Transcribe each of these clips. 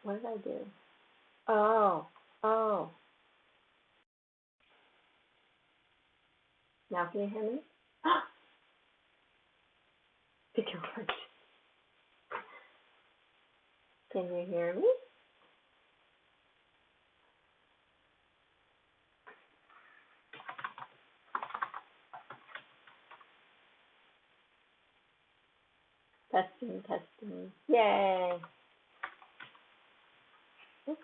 What did I do? Oh, oh. Now can you hear me? Pick your word. Can you hear me? Testing, testing. Yay. Oops.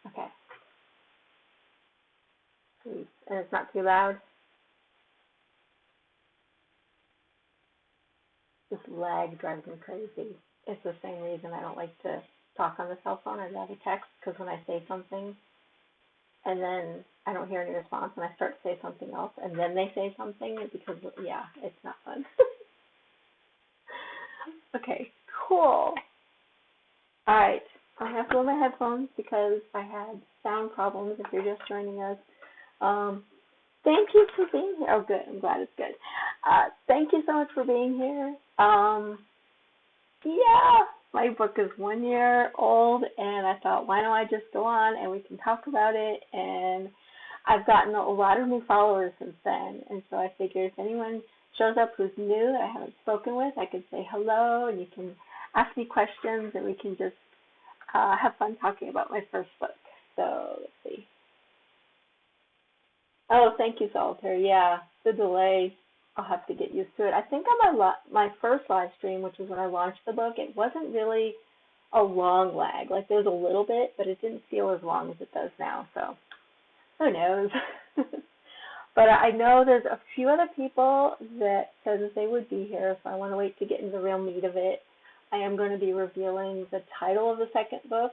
Okay. Sweet. And it's not too loud? This lag drives me crazy. It's the same reason I don't like to talk on the cell phone. I'd rather text, because when I say something and then I don't hear any response and I start to say something else and then they say something, because, yeah, it's not fun. Okay, cool. All right, I have to lower my headphones because I had sound problems if you're just joining us. Thank you for being here. Oh, good. I'm glad it's good. Thank you so much for being here. Yeah, my book is 1 year old, and I thought, why don't I just go on and we can talk about it? And I've gotten a lot of new followers since then, and so I figured if anyone shows up who's new that I haven't spoken with, I could say hello, and you can ask me questions, and we can just have fun talking about my first book. So let's see. Oh, thank you, Solitaire. Yeah, the delay, I'll have to get used to it. I think on my first live stream, which was when I launched the book, it wasn't really a long lag. Like, there was a little bit, but it didn't feel as long as it does now. So who knows? But I know there's a few other people that said that they would be here, so I want to wait to get into the real meat of it. I am going to be revealing the title of the second book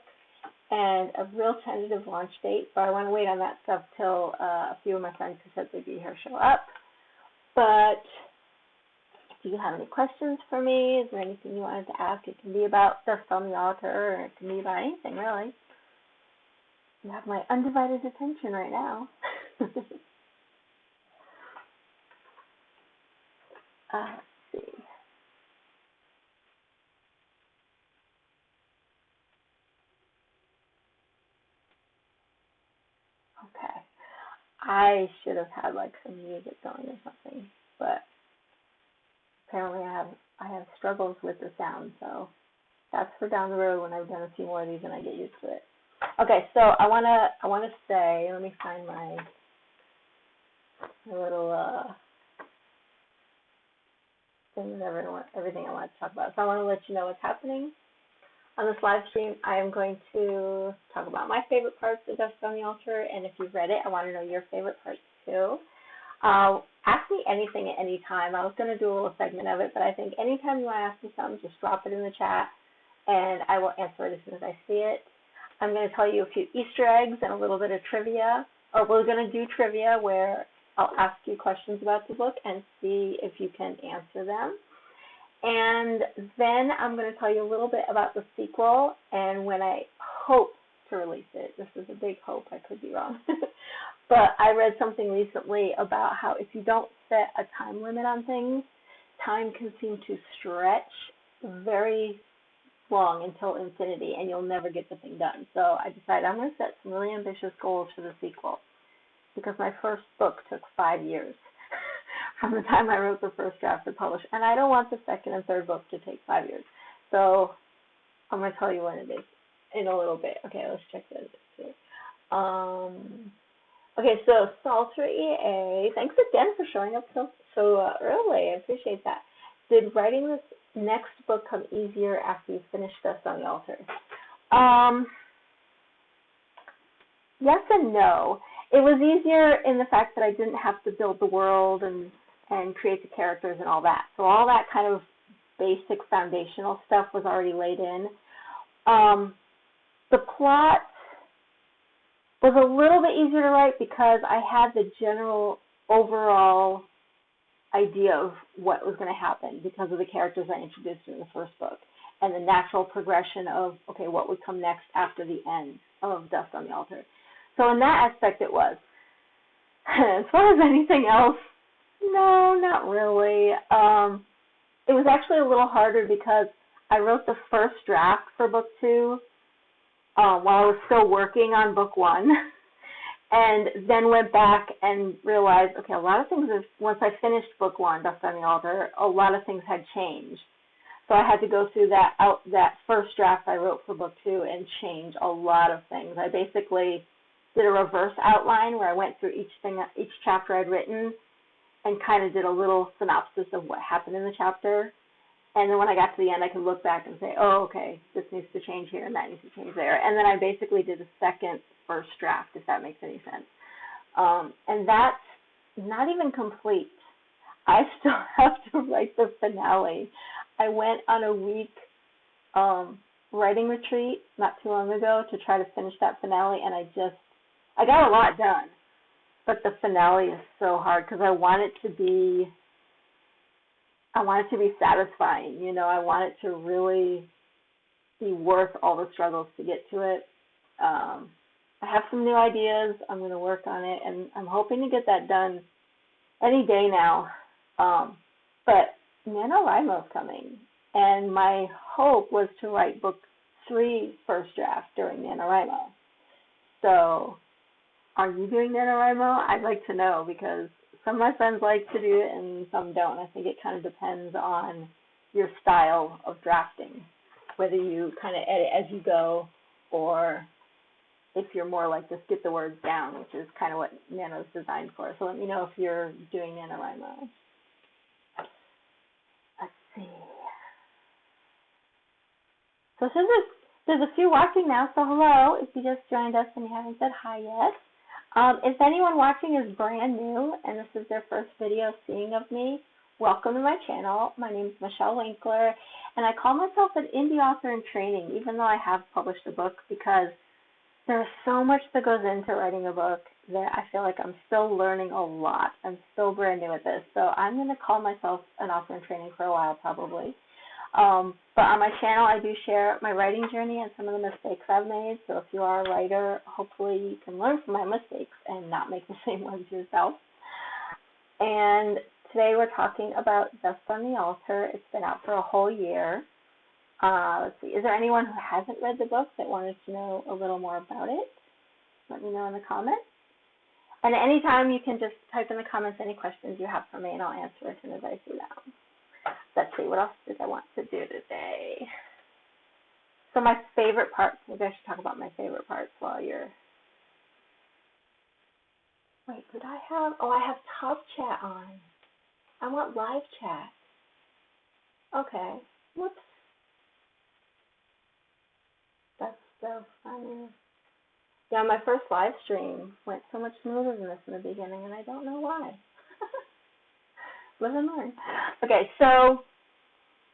and a real tentative launch date, but I want to wait on that stuff till a few of my friends who said they'd be here show up. But do you have any questions for me? Is there anything you wanted to ask? It can be about Dust on the Altar, or it can be about anything, really. You have my undivided attention right now. Let's see. Okay. I should have had like some music going or something, but apparently I have struggles with the sound, so that's for down the road when I've done a few more of these and I get used to it. Okay, so I wanna say, let me find my little thing and everything I want to talk about. So I want to let you know what's happening on this live stream. I am going to talk about my favorite parts of Dust on the Altar, and if you've read it, I want to know your favorite parts too. Ask me anything at any time. I was going to do a little segment of it, but I think anytime you want to ask me something, just drop it in the chat, and I will answer it as soon as I see it. I'm going to tell you a few Easter eggs and a little bit of trivia, or we're going to do trivia where I'll ask you questions about the book and see if you can answer them. And then I'm going to tell you a little bit about the sequel and when I hope to release it. This is a big hope. I could be wrong. But I read something recently about how if you don't set a time limit on things, time can seem to stretch very long until infinity, and you'll never get the thing done. So I decided I'm going to set some really ambitious goals for the sequel, because my first book took 5 years from the time I wrote the first draft to publish, and I don't want the second and third book to take 5 years. So I'm going to tell you when it is in a little bit. Okay, let's check this here. Okay, so Salter EA, thanks again for showing up so early. I appreciate that. Did writing this next book come easier after you finished Dust on the Altar? Yes and no. It was easier in the fact that I didn't have to build the world and create the characters and all that. So all that kind of basic foundational stuff was already laid in. The plot was a little bit easier to write because I had the general overall idea of what was going to happen because of the characters I introduced in the first book and the natural progression of, okay, what would come next after the end of Dust on the Altar. So in that aspect it was. As far as anything else, No, not really. It was actually a little harder because I wrote the first draft for book 2 while I was still working on book 1, and then went back and realized, okay, a lot of things, once I finished book 1, Dust on the Altar, a lot of things had changed. So I had to go through that first draft I wrote for book 2 and change a lot of things. I basically did a reverse outline where I went through each chapter I'd written and kind of did a little synopsis of what happened in the chapter. And then when I got to the end, I could look back and say, oh, okay, this needs to change here and that needs to change there. And then I basically did a second first draft, if that makes any sense. And that's not even complete. I still have to write the finale. I went on a week writing retreat not too long ago to try to finish that finale, and I got a lot done. But the finale is so hard because I want it to be satisfying. You know, I want it to really be worth all the struggles to get to it. I have some new ideas. I'm going to work on it, and I'm hoping to get that done any day now. But NaNoWriMo's coming, and my hope was to write book 3 first draft during NaNoWriMo. So are you doing NaNoWriMo? I'd like to know, because some of my friends like to do it and some don't. I think it kind of depends on your style of drafting, whether you kind of edit as you go, or if you're more like just get the words down, which is kind of what Nano's designed for. So let me know if you're doing NaNoWriMo. Let's see. So since there's a few watching now, so hello if you just joined us and you haven't said hi yet. If anyone watching is brand new and this is their first video seeing of me, welcome to my channel. My name is Michelle Winkler, and I call myself an indie author in training, even though I have published a book, because there's so much that goes into writing a book that I feel like I'm still learning a lot. I'm still brand new at this, so I'm going to call myself an author in training for a while probably. But on my channel, I do share my writing journey and some of the mistakes I've made. So if you are a writer, hopefully you can learn from my mistakes and not make the same ones yourself. And today we're talking about Dust on the Altar. It's been out for a whole year. Let's see, is there anyone who hasn't read the book that wanted to know a little more about it? Let me know in the comments. And at any time, you can just type in the comments any questions you have for me, and I'll answer as soon as I see them. Let's see, what else did I want to do today? So my favorite parts, maybe I should talk about my favorite parts while you're... Wait, did I have... Oh, I have top chat on. I want live chat. Okay, whoops. That's so funny. Yeah, my first live stream went so much smoother than this in the beginning, and I don't know why. Live and learn. Okay, so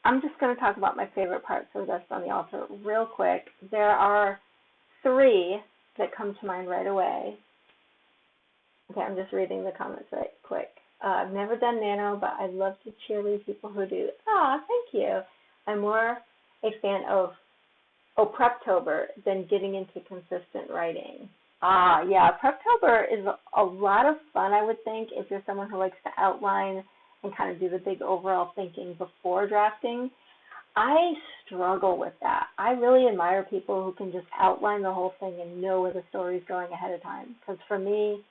I'm just going to talk about my favorite parts of Dust on the Altar real quick. There are 3 that come to mind right away. Okay, I'm just reading the comments right quick. I've never done Nano, but I love to cheerlead people who do. Ah, thank you. I'm more a fan of Preptober than getting into consistent writing. Ah, yeah, Preptober is a lot of fun, I would think, if you're someone who likes to outline and kind of do the big overall thinking before drafting. I struggle with that. I really admire people who can just outline the whole thing and know where the story's going ahead of time. Because for me,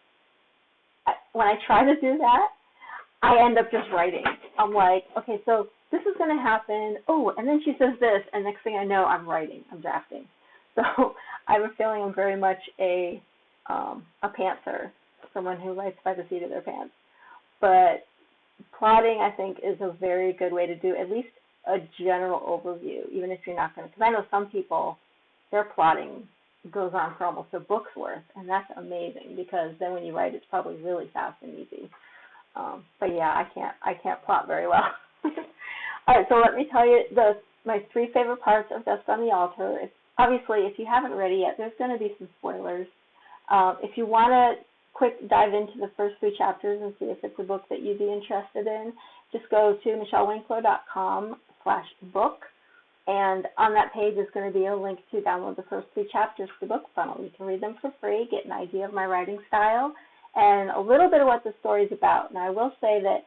when I try to do that, I end up just writing. I'm like, okay, so this is going to happen. Oh, and then she says this, and next thing I know, I'm writing. I'm drafting. So I have a feeling I'm very much a pantser, someone who writes by the seat of their pants. But plotting, I think, is a very good way to do at least a general overview, even if you're not going to, because I know some people, their plotting goes on for almost a book's worth, and that's amazing, because then when you write, it's probably really fast and easy. But yeah, I can't plot very well. All right, so let me tell you my 3 favorite parts of Dust on the Altar. Obviously, if you haven't read it yet, there's going to be some spoilers. If you want to quick dive into the first 3 chapters and see if it's a book that you'd be interested in, just go to michellewinkler.com/book, and on that page is going to be a link to download the first 3 chapters to Book Funnel. You can read them for free, get an idea of my writing style, and a little bit of what the story's about. And I will say that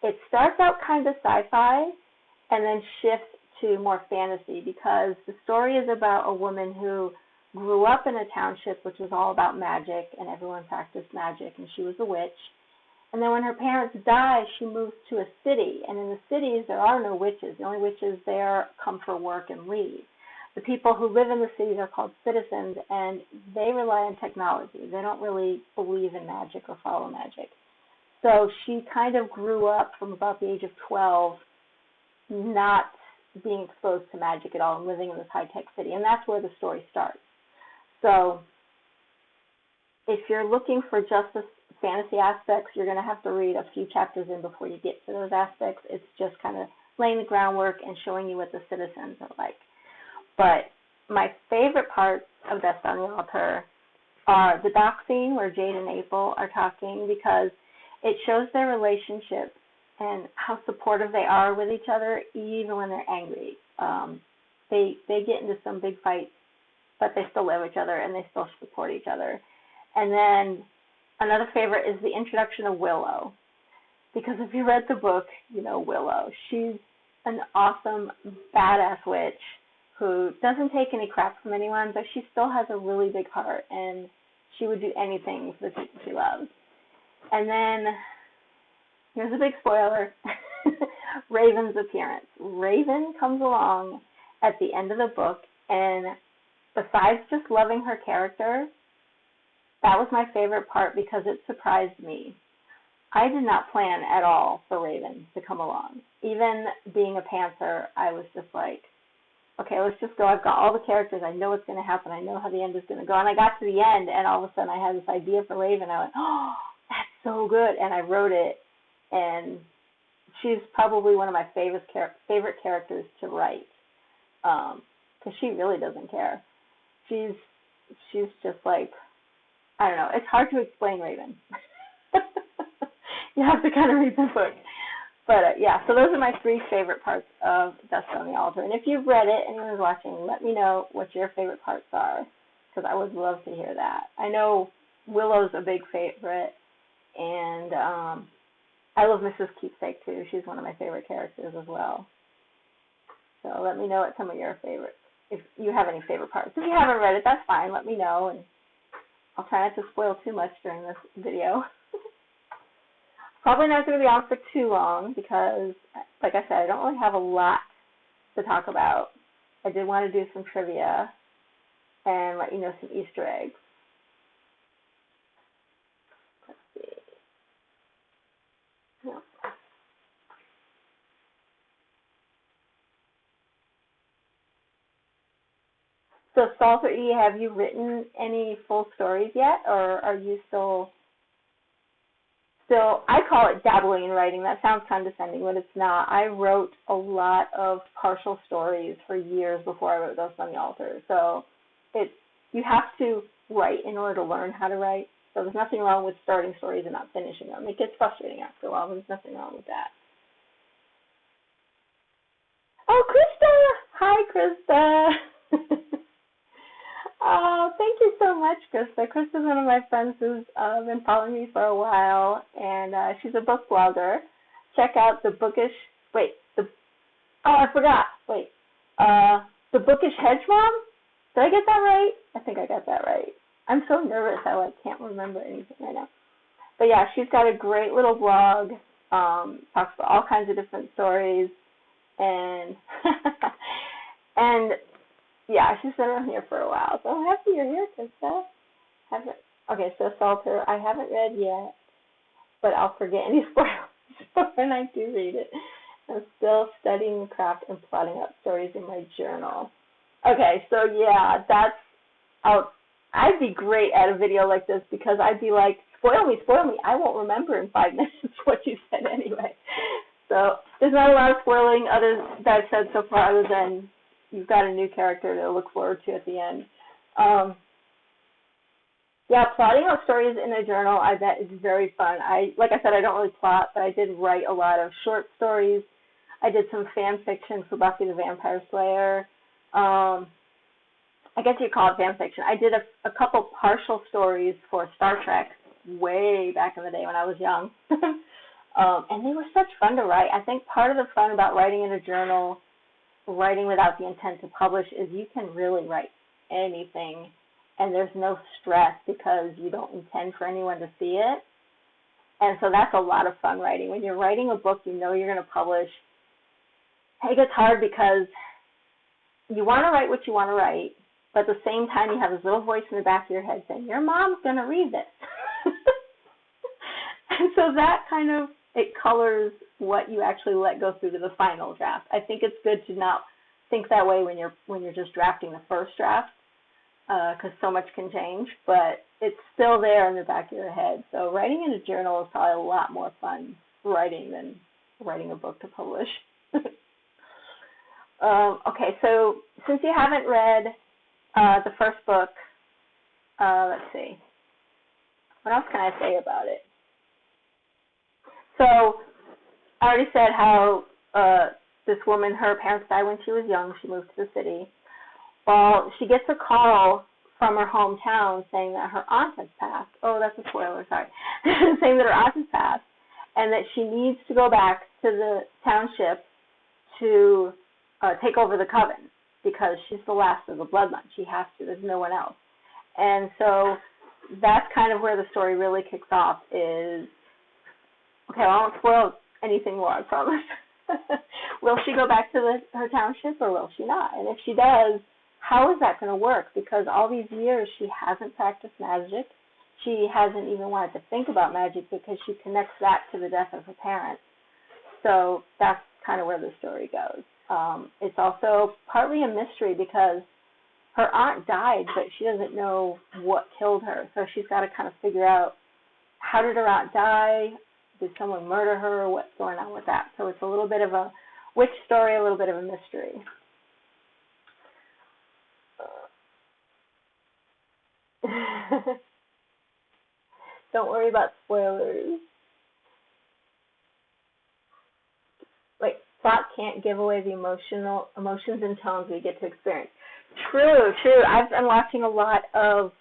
it starts out kind of sci-fi and then shifts to more fantasy, because the story is about a woman who grew up in a township which was all about magic, and everyone practiced magic, and she was a witch. And then when her parents die, she moves to a city, and in the cities there are no witches. The only witches there come for work and leave. The people who live in the cities are called citizens, and they rely on technology. They don't really believe in magic or follow magic. So she kind of grew up from about the age of 12 not being exposed to magic at all and living in this high-tech city, and that's where the story starts. So if you're looking for just the fantasy aspects, you're going to have to read a few chapters in before you get to those aspects. It's just kind of laying the groundwork and showing you what the citizens are like. But my favorite parts of Death on the Altar are the dock scene where Jade and April are talking, because it shows their relationship and how supportive they are with each other even when they're angry. They get into some big fights, but they still love each other and they still support each other. And then another favorite is the introduction of Willow, because if you read the book, you know Willow. She's an awesome, badass witch who doesn't take any crap from anyone, but she still has a really big heart, and she would do anything for the people she loves. And then, here's a big spoiler, Raven's appearance. Raven comes along at the end of the book, and besides just loving her character, that was my favorite part because it surprised me. I did not plan at all for Raven to come along. Even being a pantser, I was just like, okay, let's just go. I've got all the characters. I know what's going to happen. I know how the end is going to go. And I got to the end, and all of a sudden I had this idea for Raven. I went, oh, that's so good. And I wrote it, and she's probably one of my favorite characters to write, because she really doesn't care. She's just like, I don't know. It's hard to explain Raven. You have to kind of read the book. But, yeah, so those are my 3 favorite parts of Dust on the Altar. And if you've read it, anyone's watching, let me know what your favorite parts are, because I would love to hear that. I know Willow's a big favorite, and I love Mrs. Keepsake, too. She's one of my favorite characters as well. So let me know what some of your favorites, if you have any favorite parts. If you haven't read it, that's fine. Let me know, and I'll try not to spoil too much during this video. Probably not going to be on for too long because, like I said, I don't really have a lot to talk about. I did want to do some trivia and let you know some Easter eggs. Let's see. No. So, Salter E., have you written any full stories yet, or are you still, I call it dabbling in writing. That sounds condescending, but it's not. I wrote a lot of partial stories for years before I wrote Dust on the Altar. So you have to write in order to learn how to write. So there's nothing wrong with starting stories and not finishing them. It gets frustrating after a while, but there's nothing wrong with that. Oh, Krista! Hi, Krista! Oh, thank you so much, Krista. Krista's one of my friends who's been following me for a while, and she's a book blogger. Check out The Bookish Hedge Mom? Did I get that right? I think I got that right. I'm so nervous I can't remember anything right now. But yeah, she's got a great little blog, talks about all kinds of different stories, and and yeah, she's been around here for a while, so I'm happy you're here, Krista. Okay, so Salter, I haven't read yet, but I'll forget any spoilers when I do read it. I'm still studying the craft and plotting out stories in my journal. Okay, so yeah, I'd be great at a video like this because I'd be like, spoil me. I won't remember in 5 minutes what you said anyway. So there's not a lot of spoiling that I've said so far other than you've got a new character to look forward to at the end. Yeah, plotting out stories in a journal, I bet, is very fun. Like I said, I don't really plot, but I did write a lot of short stories. I did some fan fiction for Buffy the Vampire Slayer. I guess you'd call it fan fiction. I did a couple partial stories for Star Trek, way back in the day when I was young. And they were such fun to write. I think part of the fun about writing in a journal, writing without the intent to publish, is you can really write anything, and there's no stress because you don't intend for anyone to see it. And so that's a lot of fun writing. When you're writing a book, you know you're going to publish. It gets hard because you want to write what you want to write, but at the same time you have this little voice in the back of your head saying, your mom's going to read this. And so that kind of, it colors what you actually let go through to the final draft. I think it's good to not think that way when you're just drafting the first draft, because so much can change, but it's still there in the back of your head. So writing in a journal is probably a lot more fun writing than writing a book to publish. Okay, so since you haven't read the first book, let's see. What else can I say about it? So I already said how this woman, her parents died when she was young. She moved to the city. Well, she gets a call from her hometown saying that her aunt has passed. Oh, that's a spoiler, sorry. Saying that her aunt has passed and that she needs to go back to the township to take over the coven because she's the last of the bloodline. She has to. There's no one else. And so that's kind of where the story really kicks off is, okay, I won't spoil anything more, I promise. Will she go back to her township or will she not? And if she does, how is that going to work? Because all these years she hasn't practiced magic. She hasn't even wanted to think about magic because she connects that to the death of her parents. So that's kind of where the story goes. It's also partly a mystery because her aunt died, but she doesn't know what killed her. So she's got to kind of figure out, how did her aunt die? Did someone murder her? What's going on with that? So it's a little bit of a witch story, a little bit of a mystery. Don't worry about spoilers. Like, plot can't give away the emotions and tones we get to experience. True. I've been watching a lot of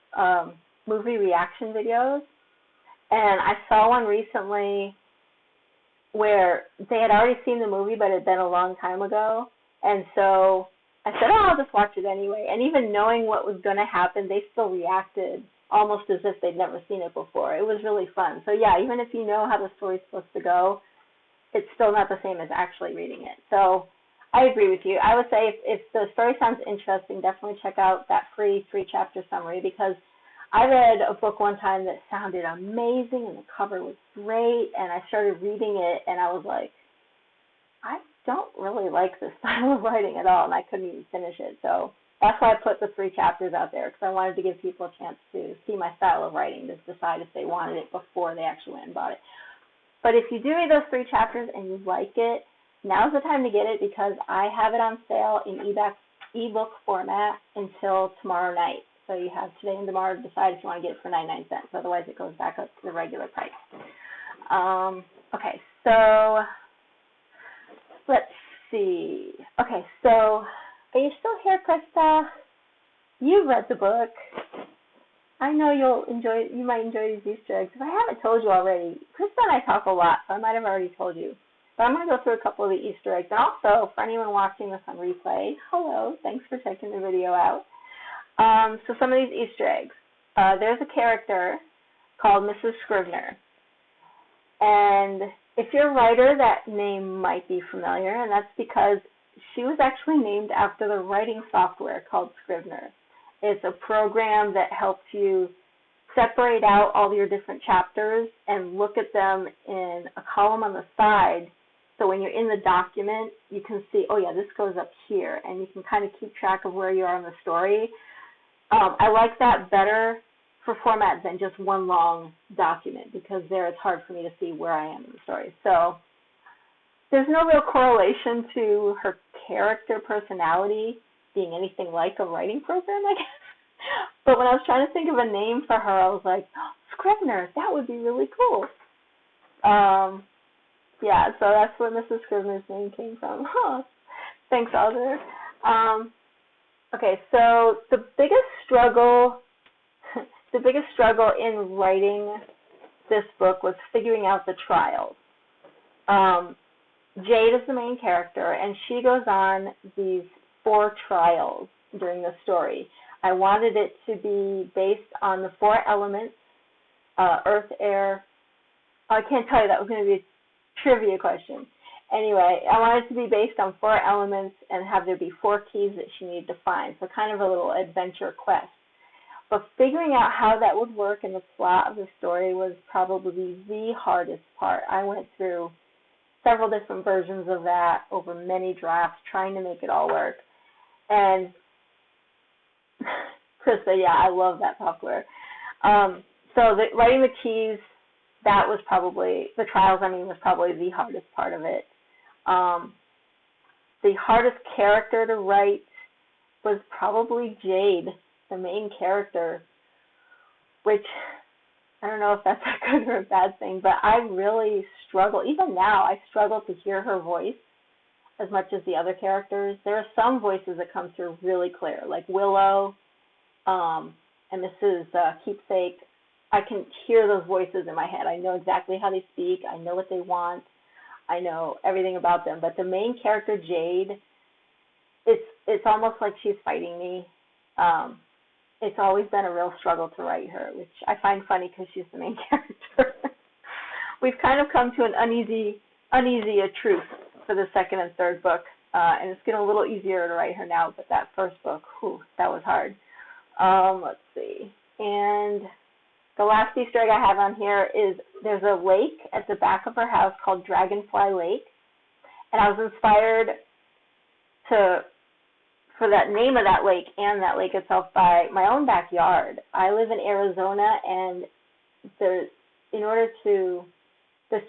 movie reaction videos, and I saw one recently where they had already seen the movie, but it had been a long time ago, and so I said, oh, I'll just watch it anyway. And even knowing what was going to happen, they still reacted almost as if they'd never seen it before. It was really fun. So yeah, even if you know how the story's supposed to go, it's still not the same as actually reading it. So I agree with you. I would say if the story sounds interesting, definitely check out that free 3-chapter summary, because I read a book one time that sounded amazing and the cover was great, and I started reading it and I was like, I don't really like this style of writing at all, and I couldn't even finish it. So that's why I put the 3 chapters out there, because I wanted to give people a chance to see my style of writing, to decide if they wanted it before they actually went and bought it. But if you do read those 3 chapters and you like it, now's the time to get it, because I have it on sale in ebook format until tomorrow night. So you have today and tomorrow to decide if you want to get it for 99 cents. Otherwise, it goes back up to the regular price. Okay, so let's see. Okay, so are you still here, Krista? You've read the book. I know you might enjoy these Easter eggs. If I haven't told you already, Krista and I talk a lot, so I might have already told you. But I'm going to go through a couple of the Easter eggs. And also, for anyone watching this on replay, hello, thanks for checking the video out. So some of these Easter eggs. There's a character called Mrs. Scrivener. And if you're a writer, that name might be familiar, and that's because she was actually named after the writing software called Scrivener. It's a program that helps you separate out all your different chapters and look at them in a column on the side. So when you're in the document, you can see, oh yeah, this goes up here, and you can kind of keep track of where you are in the story. I like that better for format than just one long document, because there it's hard for me to see where I am in the story. So there's no real correlation to her character personality being anything like a writing program, I guess. But when I was trying to think of a name for her, I was like, oh, Scrivener, that would be really cool. Yeah, so that's where Mrs. Scrivener's name came from. Huh. Thanks, Alder. Okay, so the biggest struggle in writing this book was figuring out the trials. Jade is the main character, and she goes on these 4 trials during the story. I wanted it to be based on the 4 elements, earth, air. I can't tell you, that was going to be a trivia question. Anyway, I wanted it to be based on 4 elements and have there be 4 keys that she needed to find, so kind of a little adventure quest. But figuring out how that would work in the plot of the story was probably the hardest part. I went through several different versions of that over many drafts, trying to make it all work. And Krista, yeah, I love that software. So writing the keys, that was probably, the trials, was probably the hardest part of it. The hardest character to write was probably Jade, the main character, which I don't know if that's a good or a bad thing, but I really struggle. Even now, I struggle to hear her voice as much as the other characters. There are some voices that come through really clear, like Willow and Mrs. Keepsake. I can hear those voices in my head. I know exactly how they speak. I know what they want. I know everything about them. But the main character, Jade, it's almost like she's fighting me. It's always been a real struggle to write her, which I find funny because she's the main character. We've kind of come to an uneasy truce for the second and third book, and it's getting a little easier to write her now, but that first book, whew, that was hard. Let's see. And the last Easter egg I have on here is there's a lake at the back of her house called Dragonfly Lake, and I was inspired for that name of that lake and that lake itself by my own backyard. I live in Arizona, and there's 2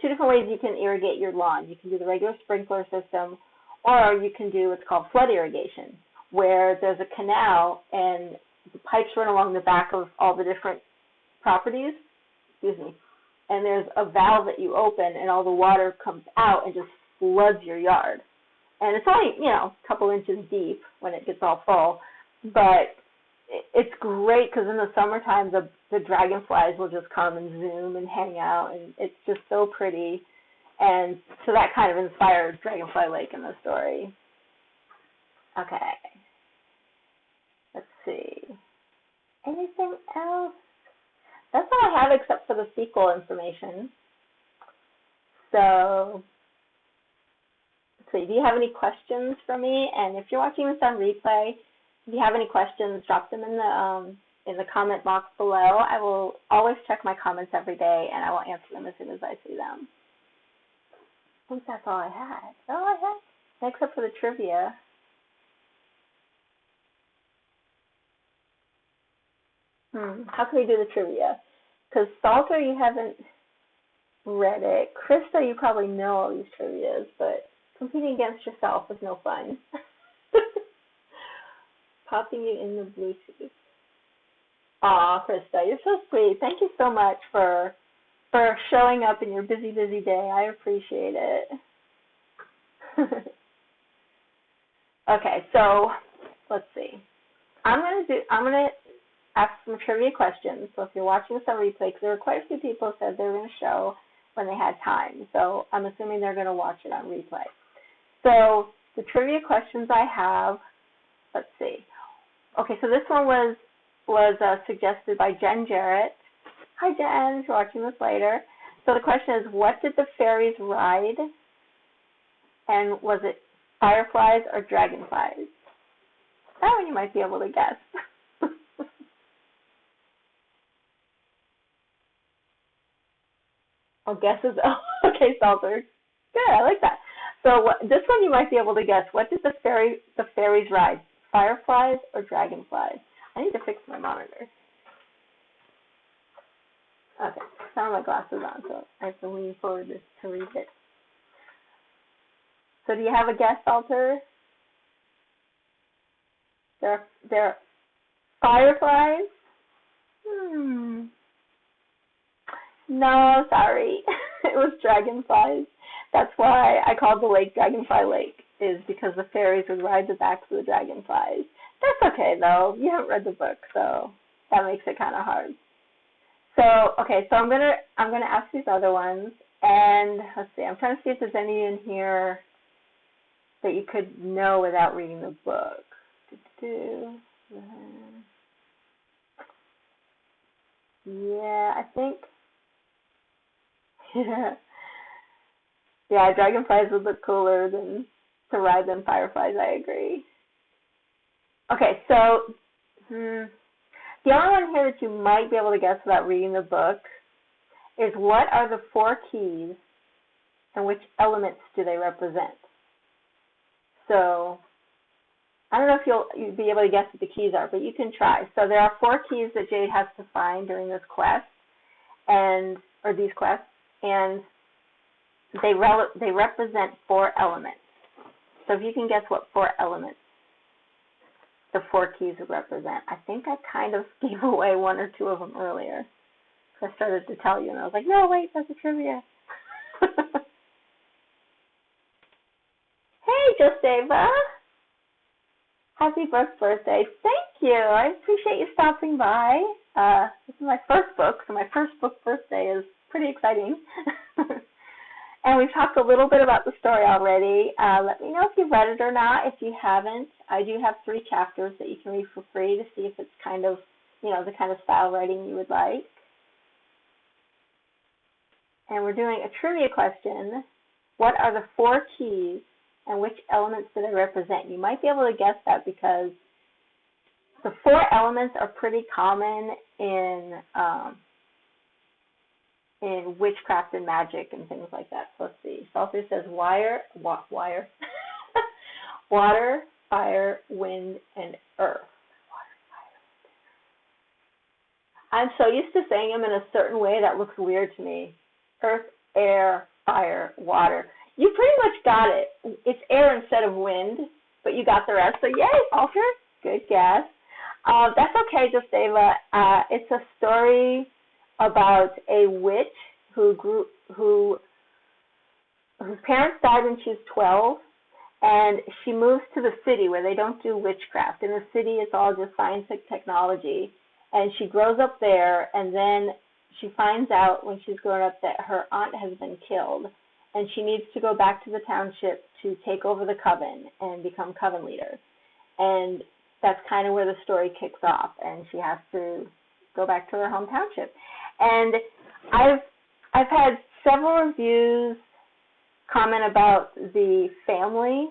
different ways you can irrigate your lawn. You can do the regular sprinkler system, or you can do what's called flood irrigation, where there's a canal and the pipes run along the back of all the different properties, and there's a valve that you open and all the water comes out and just floods your yard. And it's only, a couple inches deep when it gets all full, but it's great because in the summertime the dragonflies will just come and zoom and hang out, and it's just so pretty. And so that kind of inspired Dragonfly Lake in the story. Okay. Let's see. Anything else? That's all I have except for the sequel information. So, let's see. Do you have any questions for me? And if you're watching this on replay, if you have any questions, drop them in the comment box below. I will always check my comments every day, and I will answer them as soon as I see them. I think that's all I had. That's all I had, except for the trivia. How can we do the trivia? Because Salter, you haven't read it. Krista, you probably know all these trivias, but competing against yourself is no fun. Popping you in the Bluetooth. Aw, Krista, you're so sweet. Thank you so much for showing up in your busy, busy day. I appreciate it. Okay, so let's see. I'm gonna ask some trivia questions. So if you're watching this on replay, because there were quite a few people who said they were going to show when they had time. So I'm assuming they're going to watch it on replay. So the trivia questions I have, let's see. Okay, so this one was suggested by Jen Jarrett. Hi, Jen, if you're watching this later. So the question is, what did the fairies ride? And was it fireflies or dragonflies? That one you might be able to guess. Oh, guesses. Oh, okay, Salter. Good, I like that. So this one you might be able to guess. What did the fairies ride? Fireflies or dragonflies? I need to fix my monitor. Okay, I have my glasses on, so I have to lean forward to read it. So do you have a guess, Salter? They're fireflies? No, sorry. It was dragonflies. That's why I called the lake Dragonfly Lake, is because the fairies would ride the backs of the dragonflies. That's okay, though. You haven't read the book, so that makes it kind of hard. So okay, so I'm gonna ask these other ones, and let's see. I'm trying to see if there's any in here that you could know without reading the book. Yeah, I think. Yeah, dragonflies would look cooler to ride than fireflies. I agree. Okay, so the only one here that you might be able to guess without reading the book is what are the 4 keys and which elements do they represent? So I don't know if you'll be able to guess what the keys are, but you can try. So there are 4 keys that Jade has to find during this quest, or these quests, and they represent 4 elements. So if you can guess what 4 elements the 4 keys would represent. I think I kind of gave away 1 or 2 of them earlier. So I started to tell you, and I was like, no, wait, that's a trivia. Hey, Josteva. Happy birthday. Thank you. I appreciate you stopping by. This is my first book, so my first book birthday is pretty exciting. And we've talked a little bit about the story already. Let me know if you've read it or not. If you haven't, I do have 3 chapters that you can read for free to see if it's kind of, the kind of style writing you would like. And we're doing a trivia question. What are the 4 keys and which elements do they represent? You might be able to guess that because the 4 elements are pretty common in witchcraft and magic and things like that. So let's see. Salter says water, fire, wind, and earth. I'm so used to saying them in a certain way that looks weird to me. Earth, air, fire, water. You pretty much got it. It's air instead of wind, but you got the rest. So yay, Salter. Good guess. That's okay, Josteva. It's a story about a witch whose parents died when she was 12, and she moves to the city where they don't do witchcraft. In the city, it's all just science and technology, and she grows up there, and then she finds out when she's grown up that her aunt has been killed, and she needs to go back to the township to take over the coven and become coven leader. And that's kind of where the story kicks off, and she has to go back to her home township. And I've had several reviews comment about the family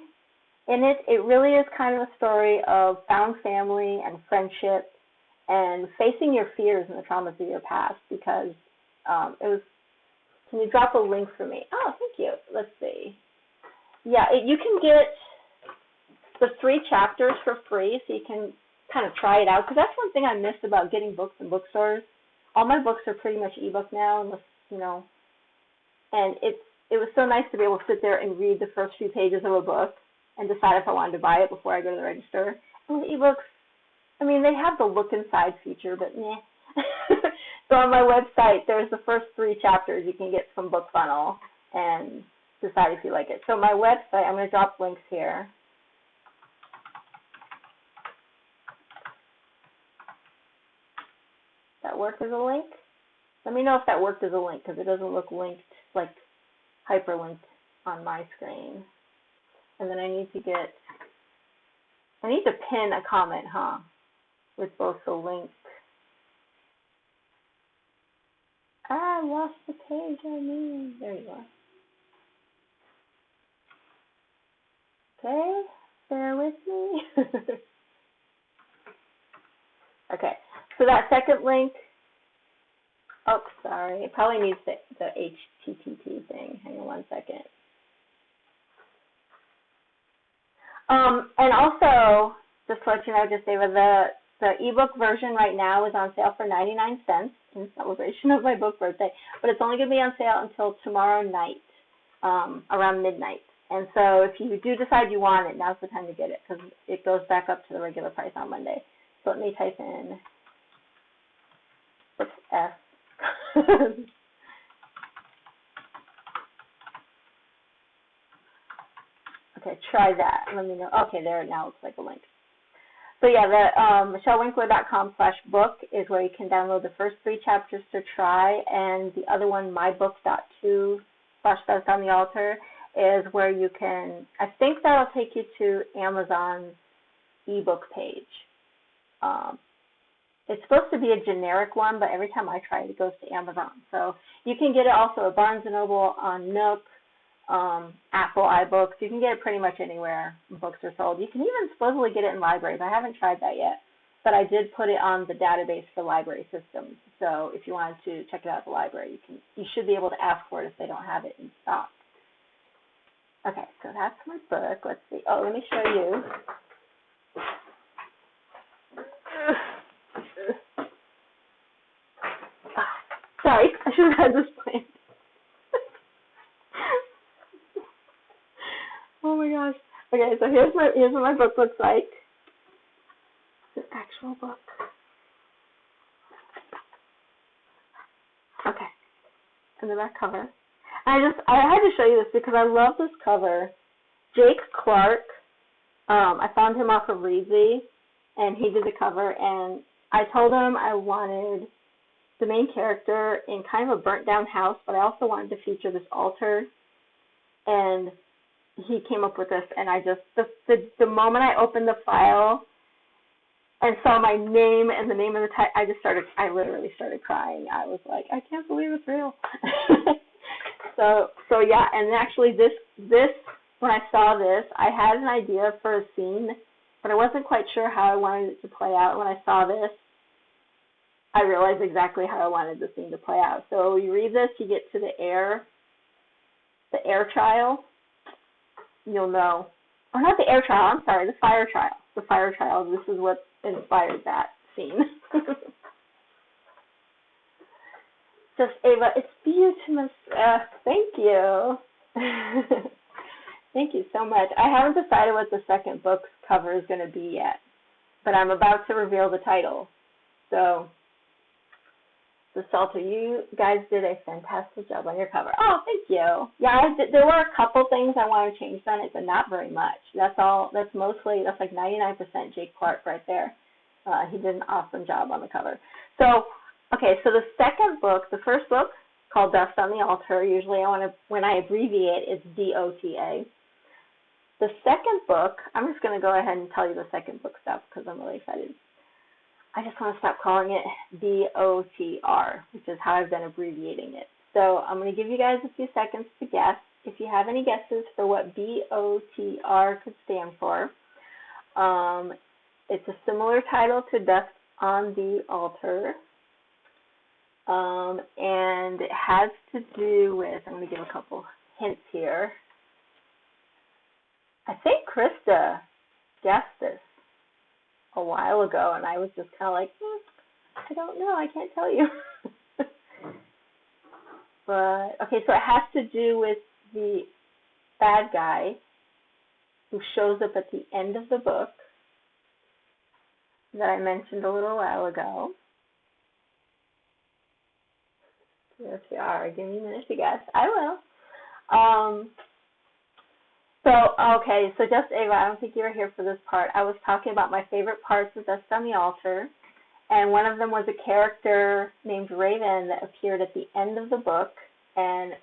in it. It really is kind of a story of found family and friendship and facing your fears and the traumas of your past, because it was, can you drop a link for me? Oh, thank you. Let's see. Yeah, you can get the 3 chapters for free, so you can kind of try it out, because that's one thing I miss about getting books in bookstores. All my books are pretty much ebook now, unless, and it was so nice to be able to sit there and read the first few pages of a book and decide if I wanted to buy it before I go to the register. And with ebooks, I mean, they have the look inside feature, but meh. So on my website, there's the first 3 chapters you can get from BookFunnel and decide if you like it. So my website, I'm going to drop links here. That work as a link? Let me know if that worked as a link, because it doesn't look linked, like hyperlinked on my screen. And then I need to pin a comment, with both the link. I lost the page I need. There you are. Okay, bear with me. Okay, so that second link, oh, sorry, it probably needs the HTTP thing. Hang on 1 second. And also, just to let you know, Josteva, the ebook version right now is on sale for 99 cents in celebration of my book birthday, but it's only going to be on sale until tomorrow night, around midnight. And so if you do decide you want it, now's the time to get it, because it goes back up to the regular price on Monday. So let me type in F. Okay, try that. Let me know. Okay, there it now looks like a link. So yeah, the michellewinkler.com/book is where you can download the first 3 chapters to try, and the other one, mybook.2/Death on the Altar, is where you can, I think that'll take you to Amazon's ebook page. It's supposed to be a generic one, but every time I try it, it goes to Amazon. So you can get it also at Barnes & Noble, on Nook, Apple iBooks. You can get it pretty much anywhere books are sold. You can even supposedly get it in libraries. I haven't tried that yet, but I did put it on the database for library systems. So if you wanted to check it out at the library, you should be able to ask for it if they don't have it in stock. Okay, so that's my book. Let's see. Oh, let me show you. Sorry, I should have had this planned. Oh my gosh. Okay, so here's what my book looks like. It's an actual book. Okay. And the back cover. I had to show you this because I love this cover. Jake Clark, I found him off of Reedsy, and he did the cover, and I told him I wanted the main character in kind of a burnt down house, but I also wanted to feature this altar, and he came up with this, and I just, the moment I opened the file and saw my name and the name of the title, I literally started crying. I was like, I can't believe it's real. So yeah, and actually this, when I saw this, I had an idea for a scene, but I wasn't quite sure how I wanted it to play out. When I saw this, I realized exactly how I wanted the scene to play out. So you read this, you get to the air trial, you'll know. Or not the air trial, I'm sorry, the fire trial. The fire trial, this is what inspired that scene. Just Ava, it's beautiful. Thank you. Thank you so much. I haven't decided what the second book's cover is going to be yet, but I'm about to reveal the title. So, the Salter, you guys did a fantastic job on your cover. Oh, thank you. Yeah, there were a couple things I want to change on it, but not very much. That's all. That's like 99% Jake Clark right there. He did an awesome job on the cover. So, okay, so the second book, the first book, called Dust on the Altar, usually when I abbreviate, it's DOTA. The second book, I'm just going to go ahead and tell you the second book stuff because I'm really excited. I just want to stop calling it BOTR, which is how I've been abbreviating it. So I'm going to give you guys a few seconds to guess. If you have any guesses for what BOTR could stand for, it's a similar title to Death on the Altar. And it has to do with, I'm going to give a couple hints here. I think Krista guessed this a while ago, and I was just kind of like, I don't know, I can't tell you. But, okay, so it has to do with the bad guy who shows up at the end of the book that I mentioned a little while ago. Yes, we are. Give me a minute to guess. I will. So just Ava, I don't think you were here for this part. I was talking about my favorite parts of Dust on the Altar, and one of them was a character named Raven that appeared at the end of the book, and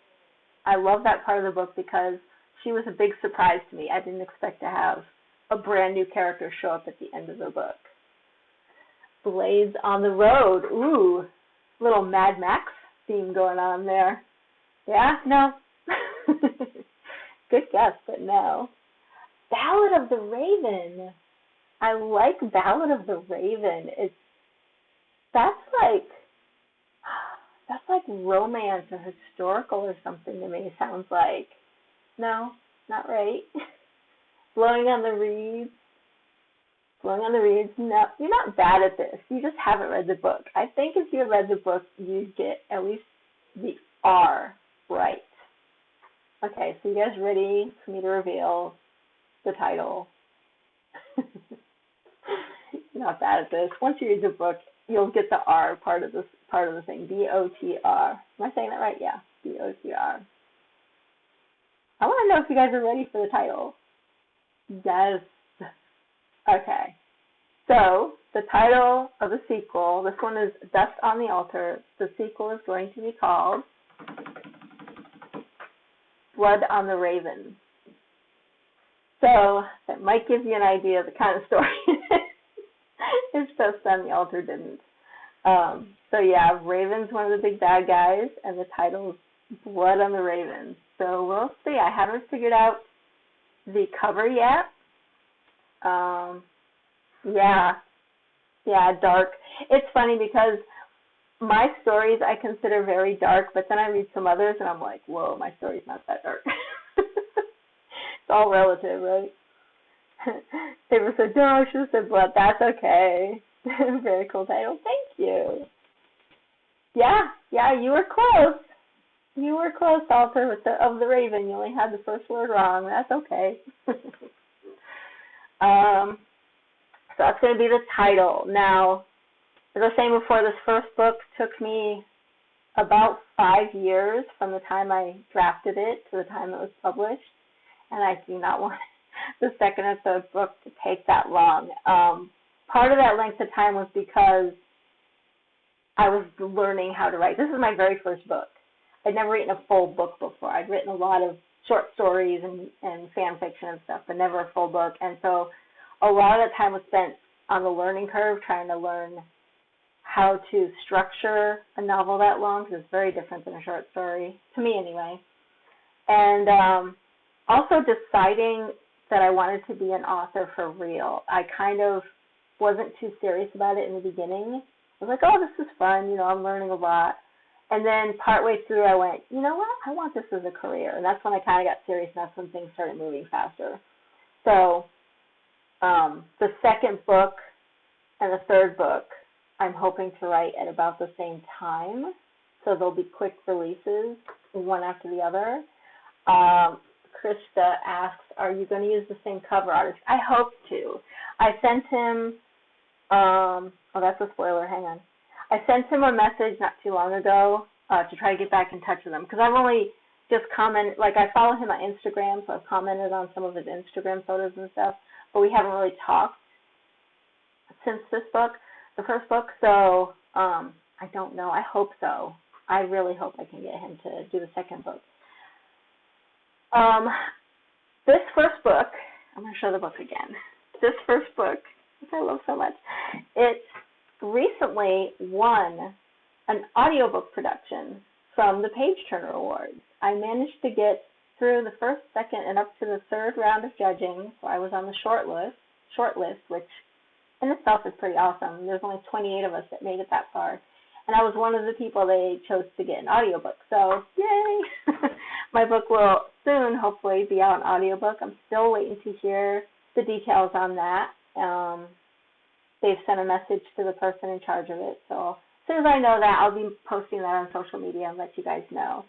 I love that part of the book because she was a big surprise to me. I didn't expect to have a brand new character show up at the end of the book. Blades on the Road. Ooh, little Mad Max theme going on there. Yeah? No? Good guess, but no. Ballad of the Raven. I like Ballad of the Raven. That's like romance or historical or something to me, it sounds like. No, not right. Blowing on the Reeds. Blowing on the Reeds. No, you're not bad at this. You just haven't read the book. I think if you read the book, you'd get at least the R right. Okay, so you guys ready for me to reveal the title? You're not bad at this. Once you read the book, you'll get the R part of the thing. BOTR. Am I saying that right? Yeah, BOTR. I want to know if you guys are ready for the title. Yes. Okay. So the title of the sequel, this one is Dust on the Altar. The sequel is going to be called Blood on the Raven. So that might give you an idea of the kind of story. It's Dust on the Altar didn't. So yeah, Raven's one of the big bad guys, and the title is Blood on the Raven. So we'll see. I haven't figured out the cover yet. Yeah, dark. It's funny because my stories I consider very dark, but then I read some others and I'm like, whoa, my story's not that dark. It's all relative, right? People said, no, I should have said blood. That's okay. Very cool title. Thank you. Yeah, you were close. You were close, Alter, with of the Raven. You only had the first word wrong. That's okay. So that's going to be the title. Now, as I was saying before, this first book took me about 5 years from the time I drafted it to the time it was published, and I do not want the second and third book to take that long. Part of that length of time was because I was learning how to write. This is my very first book. I'd never written a full book before. I'd written a lot of short stories and fan fiction and stuff, but never a full book. And so a lot of the time was spent on the learning curve trying to learn how to structure a novel that long, because it's very different than a short story, to me anyway. And also deciding that I wanted to be an author for real. I kind of wasn't too serious about it in the beginning. I was like, oh, this is fun, you know, I'm learning a lot. And then partway through I went, you know what, I want this as a career. And that's when I kind of got serious, and that's when things started moving faster. So the second book and the third book I'm hoping to write at about the same time. So they'll be quick releases, one after the other. Krista asks, are you going to use the same cover artist? I hope to. I sent him, oh, that's a spoiler, hang on. I sent him a message not too long ago to try to get back in touch with him, because I've only just commented, like I follow him on Instagram, so I've commented on some of his Instagram photos and stuff, but we haven't really talked since this book, the first book, so I don't know. I hope so. I really hope I can get him to do the second book. This first book, I'm going to show the book again. This first book, which I love so much, it recently won an audiobook production from the Page Turner Awards. I managed to get through the first, second, and up to the third round of judging, so I was on the short list, which in itself is pretty awesome. There's only 28 of us that made it that far, and I was one of the people they chose to get an audiobook, so yay! My book will soon, hopefully, be out in audiobook. I'm still waiting to hear the details on that. They've sent a message to the person in charge of it, so as soon as I know that, I'll be posting that on social media and let you guys know.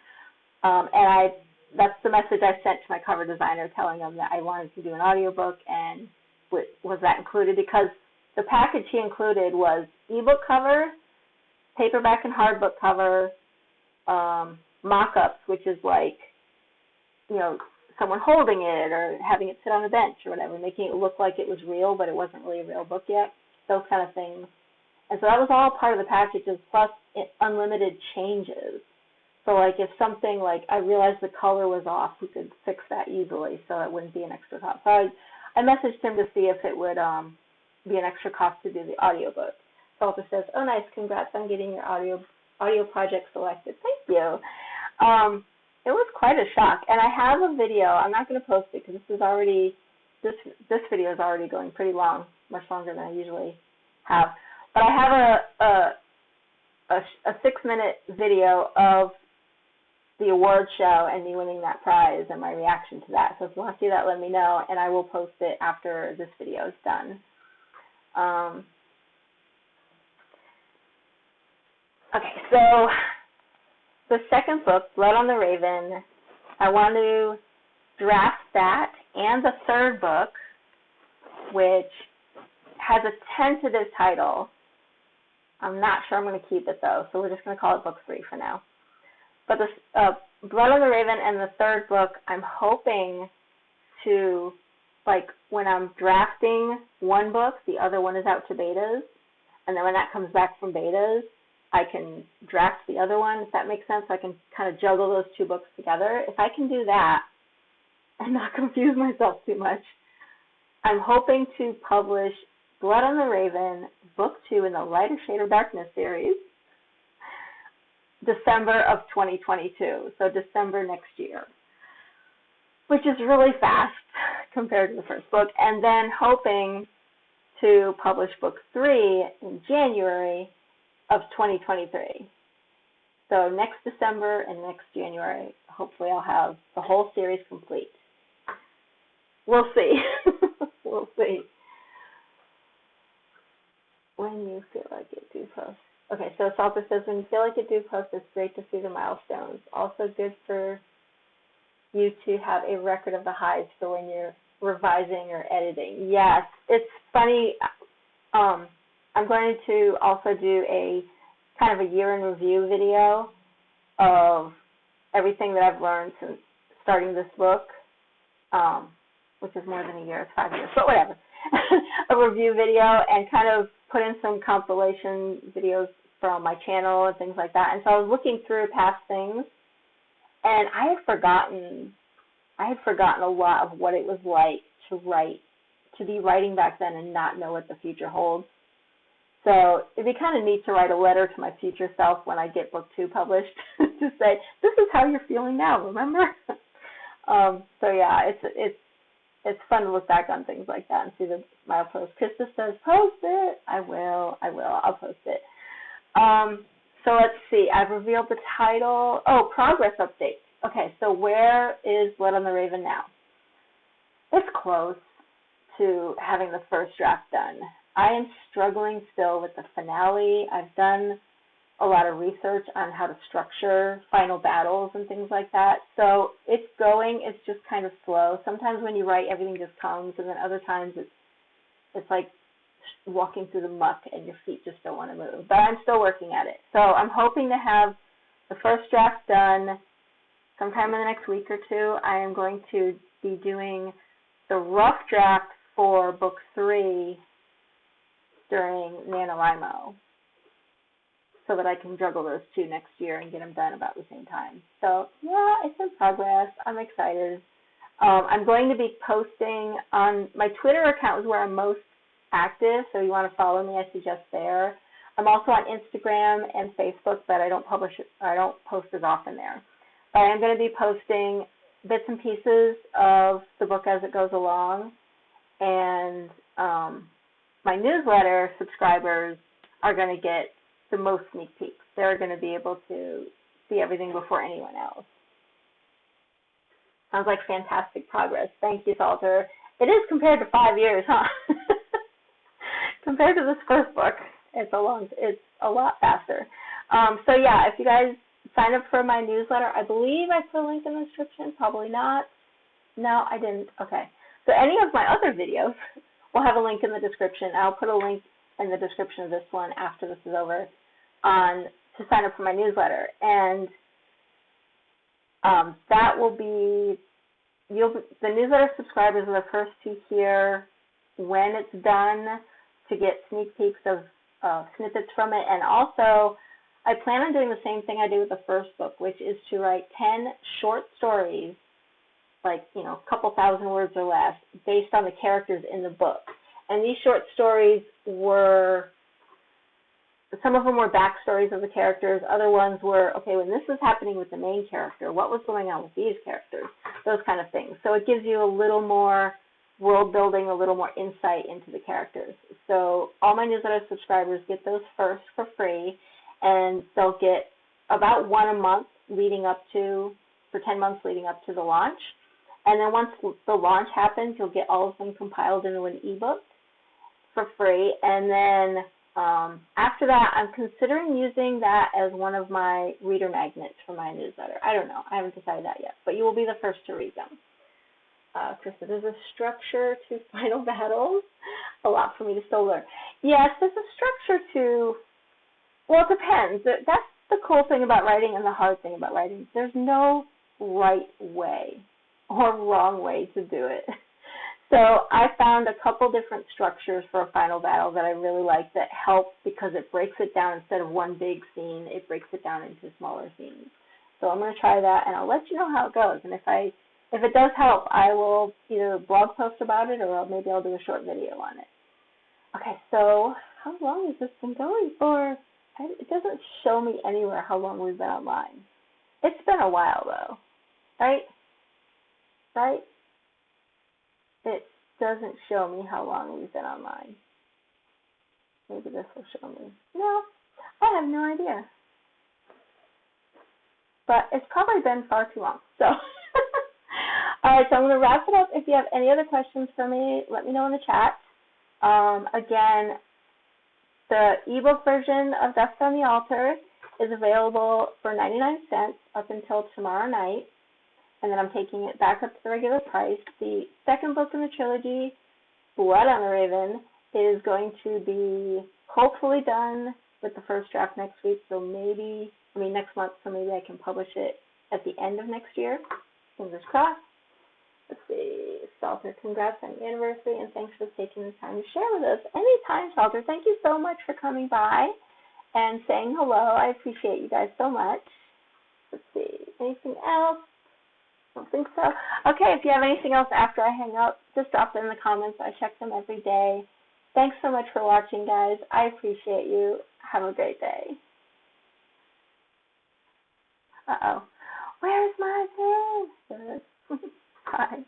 And that's the message I sent to my cover designer, telling them that I wanted to do an audiobook, and was that included, because the package he included was ebook cover, paperback and hardbook cover, mock-ups, which is like, you know, someone holding it or having it sit on a bench or whatever, making it look like it was real, but it wasn't really a real book yet, those kind of things. And so that was all part of the packages, plus unlimited changes. So like if something like I realized the color was off, we could fix that easily so it wouldn't be an extra cost. So I messaged him to see if it would be an extra cost to do the audiobook. Salter says, oh nice, congrats on getting your audio project selected. Thank you. It was quite a shock, and I have a video. I'm not going to post it because this video is already going pretty long, much longer than I usually have. But I have a 6-minute video of the award show and me winning that prize and my reaction to that. So if you want to see that, let me know, and I will post it after this video is done. Okay, so the second book, Blood on the Raven, I want to draft that and the third book, which has a tentative title. I'm not sure I'm going to keep it, though, so we're just going to call it Book 3 for now. But the Blood on the Raven and the third book, I'm hoping to like when I'm drafting one book, the other one is out to betas, and then when that comes back from betas, I can draft the other one, if that makes sense. I can kind of juggle those two books together. If I can do that and not confuse myself too much, I'm hoping to publish Blood on the Raven, Book 2 in the Lighter Shade of Darkness series, December of 2022, so December next year, which is really fast compared to the first book, and then hoping to publish Book 3 in January of 2023. So next December and next January, hopefully I'll have the whole series complete. We'll see. We'll see. When you feel like it, do post. Okay, so Salter says, when you feel like it, do post. It's great to see the milestones. Also good for you to have a record of the highs for when you're revising or editing. Yes, it's funny. I'm going to also do a kind of a year in review video of everything that I've learned since starting this book, which is more than a year, it's 5 years, but whatever. A review video and kind of put in some compilation videos from my channel and things like that. And so I was looking through past things, and I had forgotten a lot of what it was like to be writing back then and not know what the future holds. So it'd be kind of neat to write a letter to my future self when I get Book 2 published to say, this is how you're feeling now, remember? So yeah, it's fun to look back on things like that and see the smile post. Krista says, post it. I will. I'll post it. So let's see. I've revealed the title. Oh, progress update. Okay, so where is Blood on the Raven now? It's close to having the first draft done. I am struggling still with the finale. I've done a lot of research on how to structure final battles and things like that. So it's going, it's just kind of slow. Sometimes when you write, everything just comes, and then other times it's like walking through the muck and your feet just don't want to move. But I'm still working at it. So I'm hoping to have the first draft done sometime in the next week or two. I am going to be doing the rough draft for Book 3 during NaNoWriMo, so that I can juggle those two next year and get them done about the same time. So yeah, it's in progress. I'm excited. I'm going to be posting on my Twitter account is where I'm most active, so you want to follow me, I suggest there. I'm also on Instagram and Facebook, but I don't post as often there. But I'm going to be posting bits and pieces of the book as it goes along, and my newsletter subscribers are going to get the most sneak peeks. They're going to be able to see everything before anyone else. Sounds like fantastic progress. Thank you, Salter. It is compared to 5 years, huh? Compared to this first book, it's a lot faster. So yeah, if you guys sign up for my newsletter, I believe I put a link in the description. Probably not. No, I didn't. Okay. So any of my other videos will have a link in the description. I'll put a link in the description of this one after this is over to sign up for my newsletter. And that will be, the newsletter subscribers are the first to hear when it's done, to get sneak peeks of snippets from it. And also, I plan on doing the same thing I did with the first book, which is to write 10 short stories, like, you know, a couple thousand words or less, based on the characters in the book. And these short stories were, some of them were backstories of the characters. Other ones were, okay, when this was happening with the main character, what was going on with these characters? Those kind of things. So it gives you a little more world building, a little more insight into the characters. So all my newsletter subscribers get those first for free, and they'll get about one a month leading up to, for 10 months leading up to the launch. And then once the launch happens, you'll get all of them compiled into an ebook for free. And then after that, I'm considering using that as one of my reader magnets for my newsletter. I don't know. I haven't decided that yet. But you will be the first to read them. Krista, there's a structure to final battles. A lot for me to still learn. Yes, there's a structure to, well, it depends. That's the cool thing about writing and the hard thing about writing. There's no right way or wrong way to do it. So I found a couple different structures for a final battle that I really like that help because it breaks it down. Instead of one big scene, it breaks it down into smaller scenes. So I'm going to try that, and I'll let you know how it goes. And if it does help, I will either blog post about it or maybe I'll do a short video on it. Okay, so how long has this been going for? It doesn't show me anywhere how long we've been online. It's been a while, though, right? Right? It doesn't show me how long we've been online. Maybe this will show me. No, I have no idea. But it's probably been far too long. So, all right, so I'm going to wrap it up. If you have any other questions for me, let me know in the chat. Again, the ebook version of Dust on the Altar is available for 99 cents up until tomorrow night, and then I'm taking it back up to the regular price. The second book in the trilogy, Blood on the Raven, is going to be hopefully done with the first draft next week, so next month, so maybe I can publish it at the end of next year. Fingers crossed. Let's see, Salter, congrats on your anniversary, and thanks for taking the time to share with us. Anytime, Salter. Thank you so much for coming by and saying hello. I appreciate you guys so much. Let's see, anything else? I don't think so. Okay, if you have anything else after I hang up, just drop it in the comments. I check them every day. Thanks so much for watching, guys. I appreciate you. Have a great day. Uh-oh. Where's my thing? There it is. Bye.